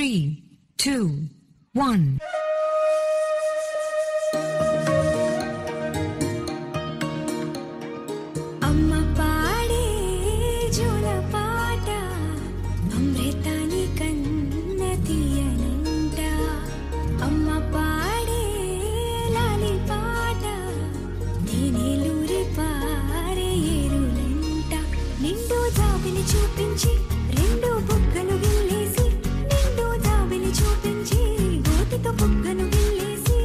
3, 2, 1. చూపించి రెండు బుగ్గలు గిల్లేసి నిండు జాబిలి చూపించి గోటితో బుగ్గను గిల్లేసి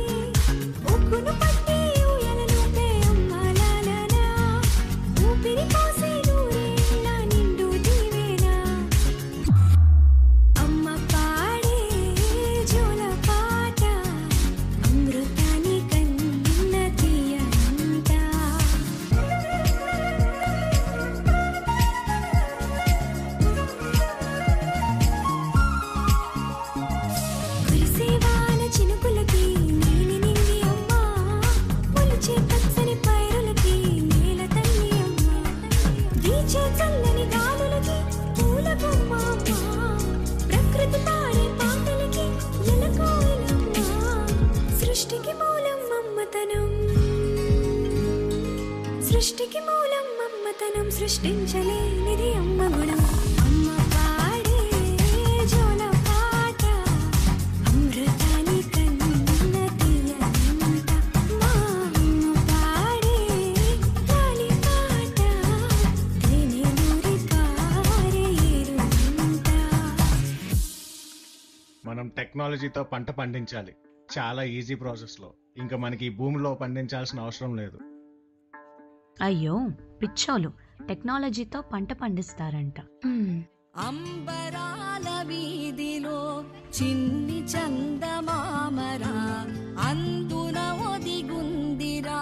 ఒగ్గును పట్టి ఊయలలోపే అమ్మాలాలనా ఊపిరి పోసి నూరేళ్ళ నిండు దీవేనా అమ్మ పాడే జోల పాట అమృతాని కన్న తీయంట చినుకులకి నీలి నింగి అమ్మ పొలిచే పచ్చని పైరులకి నేల తల్లి అమ్మ వీచే చల్లని గాలులకి పూల బొమ్మ అమ్మ ప్రకృతి పాడే పాటలకి ఎలకోయిలమ్మ సృష్టికి మూలం మమ్మతనం సృష్టికి మూలం మమ్మతనం సృష్టించలేనిది అమ్మ గుణం అమ్మ పాడే జోల పాట అమృతాని కన్న తీయంట మా అమ్మ పాడే లాలి పాట తేనె నూరి పారే ఏరుంట. మనం టెక్నాలజీతో పంట పండించాలి. చాలా ఈజీ ప్రాసెస్ లో. ఇంకా మనకి ఈ భూమిలో పండించాల్సిన అవసరం లేదు. అయ్యో పిచ్చోలు, టెక్నాలజీతో పంట పండిస్తారంట. అంబరాల వీధిలో చిన్ని చందమామరా అందున ఒదిగుందిరా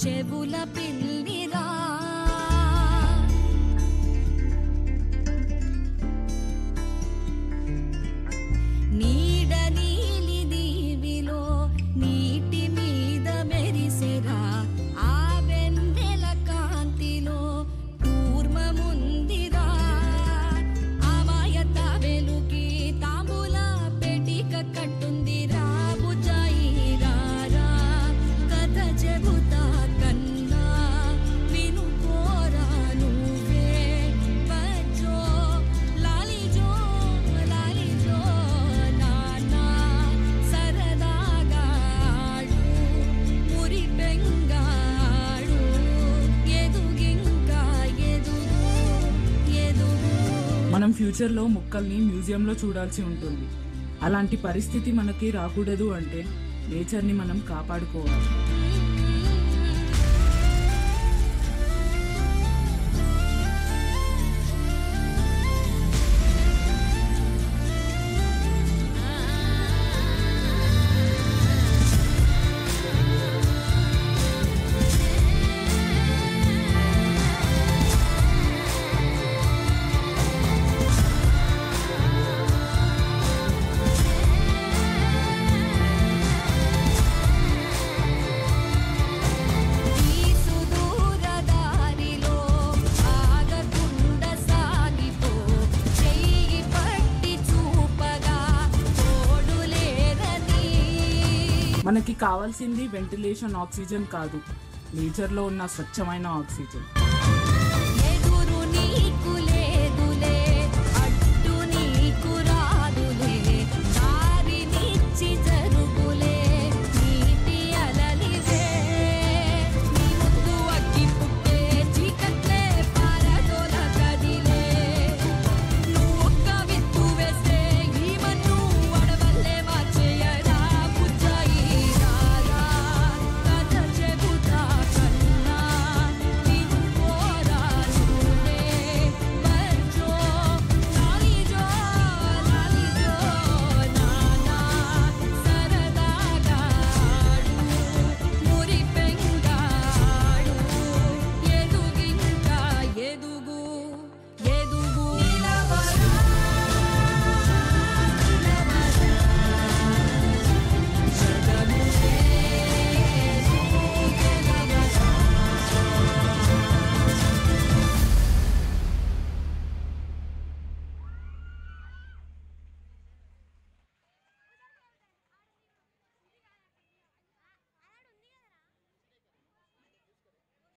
చెవుల పిల్లిరా నీడ నీలి దీవిలో నీటి మీద మెరిసెరా ఆ వెన్నెల కాంతిలో కూర్మముందిరా అమాయత వెలుకి తాంబూల పెటిక కట్టుందిరా బుజాయి రారా కథ చెబుతా కన్నా విను కోరా నువ్వే బజ్జో లాలిజో లాలిజో నానా సరదాగా ఆడు మురి బెంగాడు ఎదుగింకా ఎదుగు ఎదుగు. మనం ఫ్యూచర్లో మొక్కల్ని మ్యూజియంలో చూడాల్సి ఉంటుంది. అలాంటి పరిస్థితి మనకి రాకూడదు అంటే నేచర్ని మనం కాపాడుకోవాలి. ఈ సుదూర దారిలో ఆగకుండా సాగిపో చెయ్యి పట్టి చూపగా తోడులేరని. మనకి కావాల్సింది వెంటిలేషన్ ఆక్సిజన్ కాదు, నేచర్లో ఉన్న స్వచ్ఛమైన ఆక్సిజన్.